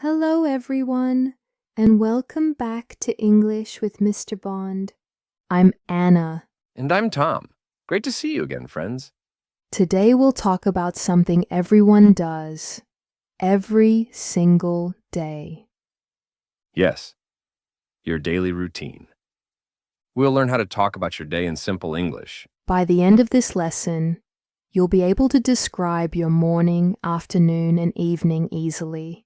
Hello, everyone, and welcome back to English with Mr. Bond. I'm Anna. And I'm Tom. Great to see you again, friends. Today we'll talk about something everyone does every single day. Yes, your daily routine. We'll learn how to talk about your day in simple English. By the end of this lesson, you'll be able to describe your morning, afternoon, and evening easily.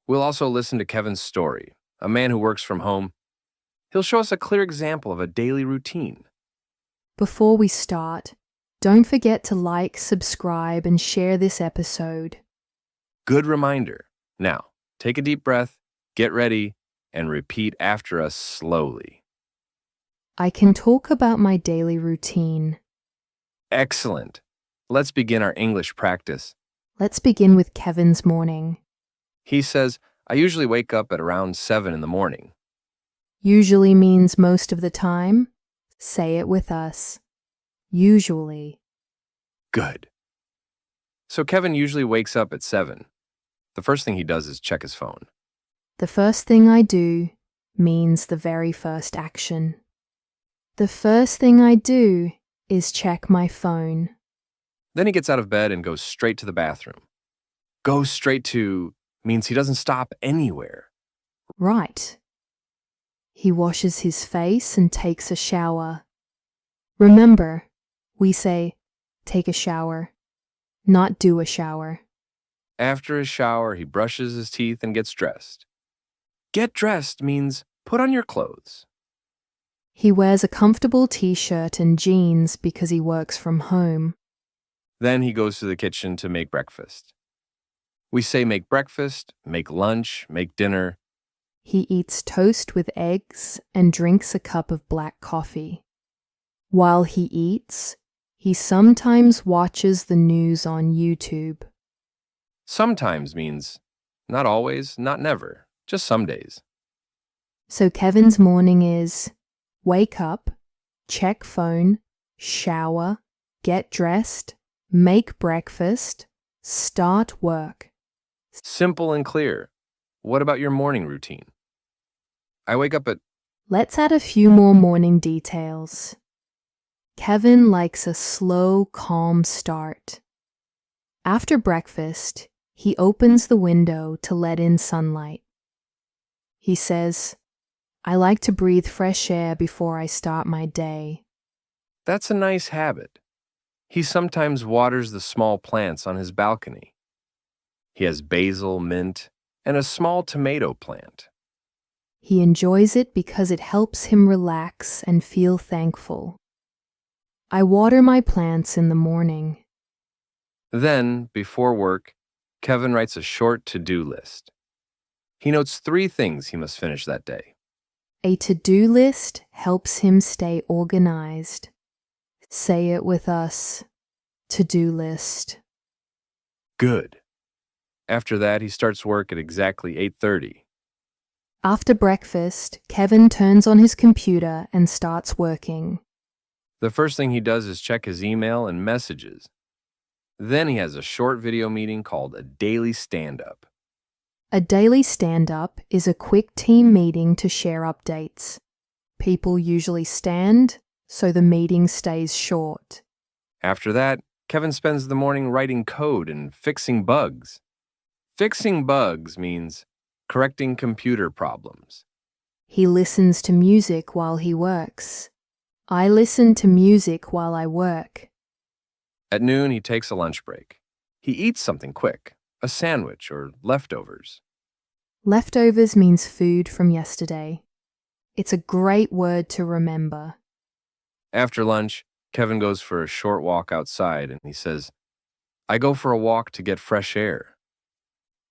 We'll also listen to Kevin's story, a man who works from home. He'll show us a clear example of a daily routine. Before we start, don't forget to like, subscribe, and share this episode. Good reminder. Now, take a deep breath, get ready, and repeat after us slowly. I can talk about my daily routine. Excellent. Let's begin our English practice. Let's begin with Kevin's morning. He says, I usually wake up at around 7 in the morning. Usually means most of the time. Say it with us. Usually. Good. So Kevin usually wakes up at 7. The first thing he does is check his phone. The first thing I do means the very first action. The first thing I do is check my phone. Then he gets out of bed and goes straight to the bathroom. Go straight to means he doesn't stop anywhere. Right. He washes his face and takes a shower. Remember, we say take a shower, not do a shower. After his shower, he brushes his teeth and gets dressed. Get dressed means put on your clothes. He wears a comfortable t-shirt and jeans because he works from home. Then he goes to the kitchen to make breakfast. We say make breakfast, make lunch, make dinner. He eats toast with eggs and drinks a cup of black coffee. While he eats, he sometimes watches the news on YouTube. Sometimes means not always, not never, just some days. So Kevin's morning is wake up, check phone, shower, get dressed, make breakfast, start work. Simple and clear. What about your morning routine? I wake up at Let's add a few more morning details. Kevin likes a slow, calm start. After breakfast, he opens the window to let in sunlight. He says, I like to breathe fresh air before I start my day. That's a nice habit. He sometimes waters the small plants on his balcony. He has basil, mint, and a small tomato plant. He enjoys it because it helps him relax and feel thankful. I water my plants in the morning. Then, before work, Kevin writes a short to-do list. He notes 3 things he must finish that day. A to-do list helps him stay organized. Say it with us. To-do list. Good. After that, he starts work at exactly 8:30. After breakfast, Kevin turns on his computer and starts working. The first thing he does is check his email and messages. Then he has a short video meeting called a daily stand-up. A daily stand-up is a quick team meeting to share updates. People usually stand, so the meeting stays short. After that, Kevin spends the morning writing code and fixing bugs. Fixing bugs means correcting computer problems. He listens to music while he works. I listen to music while I work. At noon, he takes a lunch break. He eats something quick, a sandwich or leftovers. Leftovers means food from yesterday. It's a great word to remember. After lunch, Kevin goes for a short walk outside and he says, I go for a walk to get fresh air.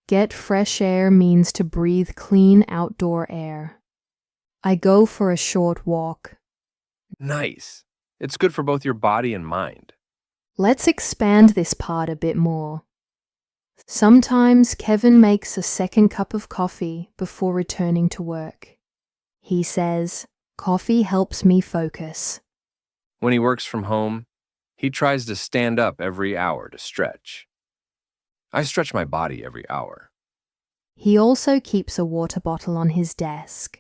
Get fresh air means to breathe clean outdoor air. I go for a short walk. Nice. It's good for both your body and mind. Let's expand this part a bit more. Sometimes Kevin makes a second cup of coffee before returning to work. He says, coffee helps me focus. When he works from home, he tries to stand up every hour to stretch. I stretch my body every hour. He also keeps a water bottle on his desk.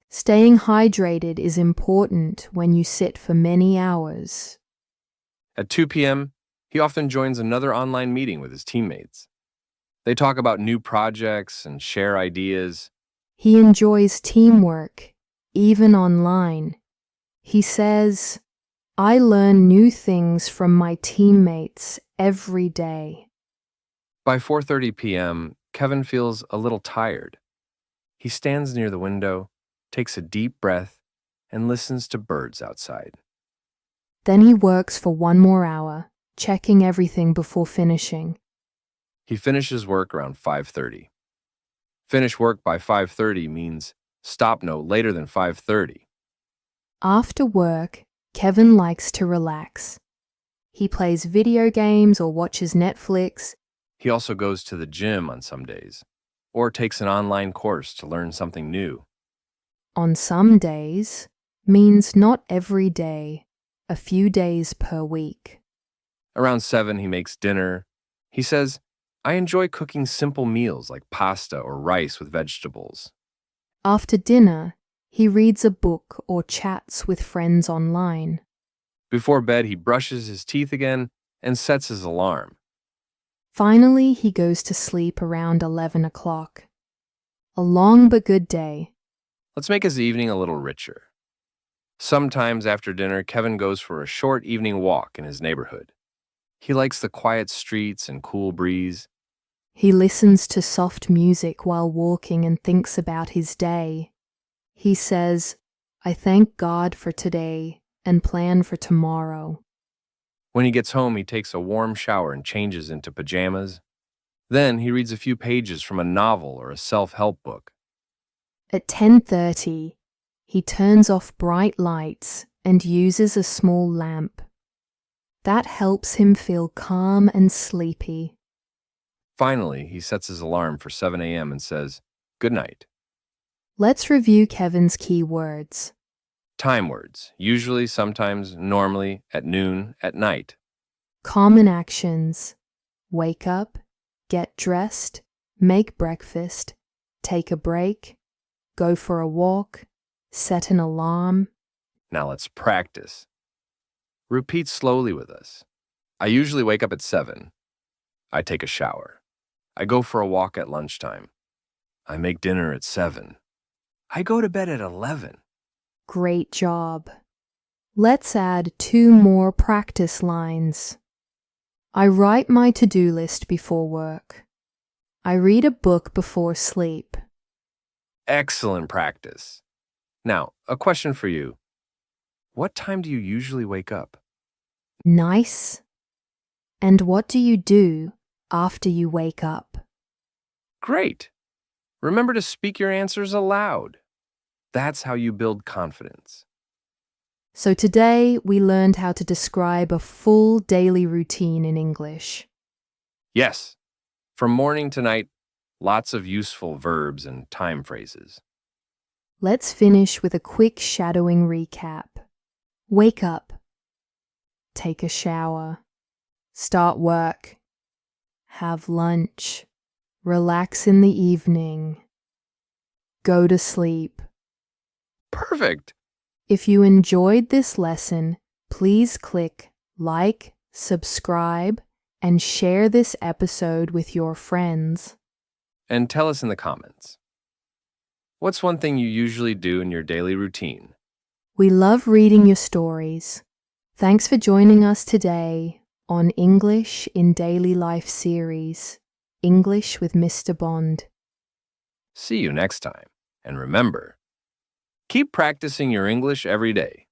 Staying hydrated is important when you sit for many hours. At 2 p.m., he often joins another online meeting with his teammates. They talk about new projects and share ideas. He enjoys teamwork, even online. He says, "I learn new things from my teammates every day." By 4:30 p.m., Kevin feels a little tired. He stands near the window, takes a deep breath, and listens to birds outside. Then he works for one more hour, checking everything before finishing. He finishes work around 5:30. Finish work by 5:30 means stop no later than 5:30. After work, Kevin likes to relax. He plays video games or watches Netflix. He also goes to the gym on some days, or takes an online course to learn something new. On some days means not every day, a few days per week. Around 7, he makes dinner. He says, "I enjoy cooking simple meals like pasta or rice with vegetables." After dinner, he reads a book or chats with friends online. Before bed, he brushes his teeth again and sets his alarm. Finally, he goes to sleep around 11 o'clock. A long but good day. Let's make his evening a little richer. Sometimes after dinner, Kevin goes for a short evening walk in his neighborhood. He likes the quiet streets and cool breeze. He listens to soft music while walking and thinks about his day. He says, "I thank God for today and plan for tomorrow." When he gets home, he takes a warm shower and changes into pajamas. Then he reads a few pages from a novel or a self-help book. At 10:30, he turns off bright lights and uses a small lamp. That helps him feel calm and sleepy. Finally, he sets his alarm for 7 a.m. and says, "Good night." Let's review Kevin's key words. Time words, usually, sometimes, normally, at noon, at night. Common actions: wake up, get dressed, make breakfast, take a break, go for a walk, set an alarm. Now let's practice. Repeat slowly with us. I usually wake up at 7. I take a shower. I go for a walk at lunchtime. I make dinner at 7. I go to bed at 11. Great job. Let's add 2 more practice lines. I write my to-do list before work. I read a book before sleep. Excellent practice. Now, a question for you. What time do you usually wake up? Nice. And what do you do after you wake up? Great. Remember to speak your answers aloud. That's how you build confidence. So today we learned how to describe a full daily routine in English. Yes, from morning to night, lots of useful verbs and time phrases. Let's finish with a quick shadowing recap. Wake up. Take a shower. Start work. Have lunch. Relax in the evening. Go to sleep. Perfect. If you enjoyed this lesson, please click like, subscribe, and share this episode with your friends. And tell us in the comments. What's one thing you usually do in your daily routine? We love reading your stories. Thanks for joining us today on English in Daily Life series, English with Mr. Bond. See you next time. And remember, keep practicing your English every day.